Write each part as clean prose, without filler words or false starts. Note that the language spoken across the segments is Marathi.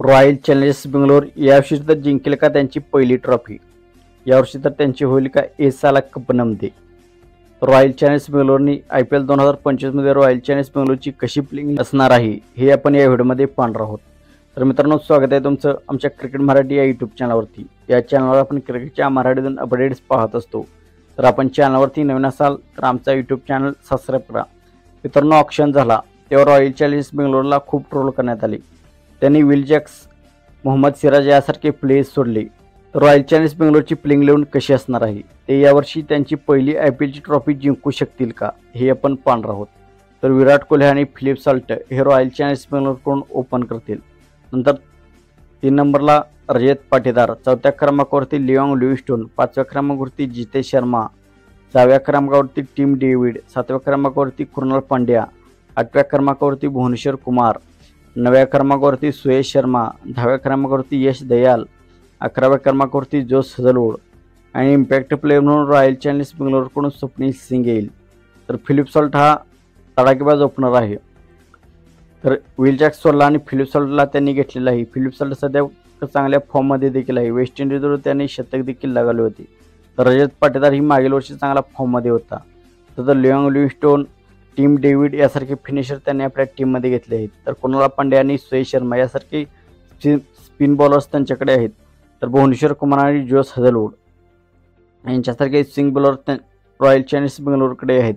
रॉयल चॅलेंजर्स बेंगलोर यावर्षी तर जिंकेल का त्यांची पहिली ट्रॉफी? यावर्षी तर त्यांची होईल का एसाला कपनमध्ये? रॉयल चॅलेंजर्स बेंगलोरनी IPL 2025 मध्ये रॉयल चॅलेंजर्स बेंगलोरची कशी प्लेइंग असणार आहे हे आपण या व्हिडिओमध्ये पाहणार आहोत। तर मित्रांनो, स्वागत आहे तुमचं आमच्या क्रिकेट मराठी या यूट्यूब चॅनलवरती। या चॅनलवर आपण क्रिकेटच्या मराठीतून अपडेट्स पाहत असतो। तर आपण चॅनलवरती नवीन असाल तर आमचा यूट्यूब चॅनल सबस्क्राइब करा। मित्रांनो, ऑक्शन झाला तेव्हा रॉयल चॅलेंजर्स बेंगलोरला खूप ट्रोल करण्यात आले। त्यांनी विल जॅक्स, मोहम्मद सिराज यासारखे प्लेयर्स सोडले। तर रॉयल चॅलेंजर्स बेंगलोरची प्लेइंग 11 कशी असणार आहे, ते यावर्षी त्यांची पहिली IPLची ट्रॉफी जिंकू शकतील का हे आपण पाहणार आहोत। तर विराट कोहली आणि फिलिप सॉल्ट हे रॉयल चॅलेंजर्स बेंगलोरकडून ओपन करतील। नंतर 3 नंबरला रजत पाटीदार, 4थ्या क्रमांकावरती लिओंग लिव्हिंगस्टोन, 5व्या क्रमांकावरती जितेश शर्मा, 6व्या क्रमांकावरती टिम डेव्हिड, 7व्या क्रमांकावरती कृणाल पांड्या, 8व्या क्रमांकावरती भुवनेश्वर कुमार, 9व्या क्रमांकावरती सुयश शर्मा, 10व्या क्रमांकावरती यश दयाल, 11व्या क्रमांकावरती जोस हजलवूड आणि इम्पॅक्ट प्लेयर म्हणून रॉयल चॅलेंजर्स बेंगलोरकडून स्वप्नील सिंग येईल। तर फिलिप सॉल्ट हा तडाखेबाज ओपनर आहे। तर विल जॅक्स सोडला आणि फिलिप सॉल्टला त्यांनी घेतलेला आहे। फिलिप सॉल्ट सध्या चांगल्या फॉर्ममध्ये देखील आहे। वेस्ट इंडिजवर त्यांनी शतक देखील लगावले होते। तर रजत पाटीदार ही मागील वर्षी चांगला फॉर्ममध्ये होता। तर लिओंग लिव्हिंगस्टोन, टिम डेव्हिड यासारखे फिनिशर त्यांनी आपल्या टीममध्ये घेतले आहेत। तर कृणाल पांड्या आणि सुयश शर्मा यासारखे स्पिन बॉलर्स त्यांच्याकडे आहेत। तर भुवनेश्वर कुमार आणि जोस हजलवूड यांच्यासारखे स्विंग बॉलर रॉयल चॅलेंजर्स बेंगलोरकडे आहेत।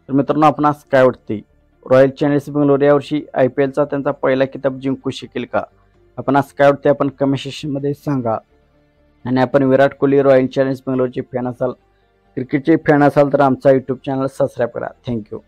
तर मित्रांनो, आपणास काय वाटते, रॉयल चॅलेंजर्स बेंगलोर यावर्षी IPLचा त्यांचा पहिला किताब जिंकू शकेल का? आपणास काय वाटते आपण कमेंट सेक्शनमध्ये सांगा। आणि आपण Virat Kohli royal challengers बेंगलोरचे fan असाल, क्रिकेटचे फॅन असाल तर आमचा यूट्यूब चॅनल सबस्क्राईब करा। थँक्यू।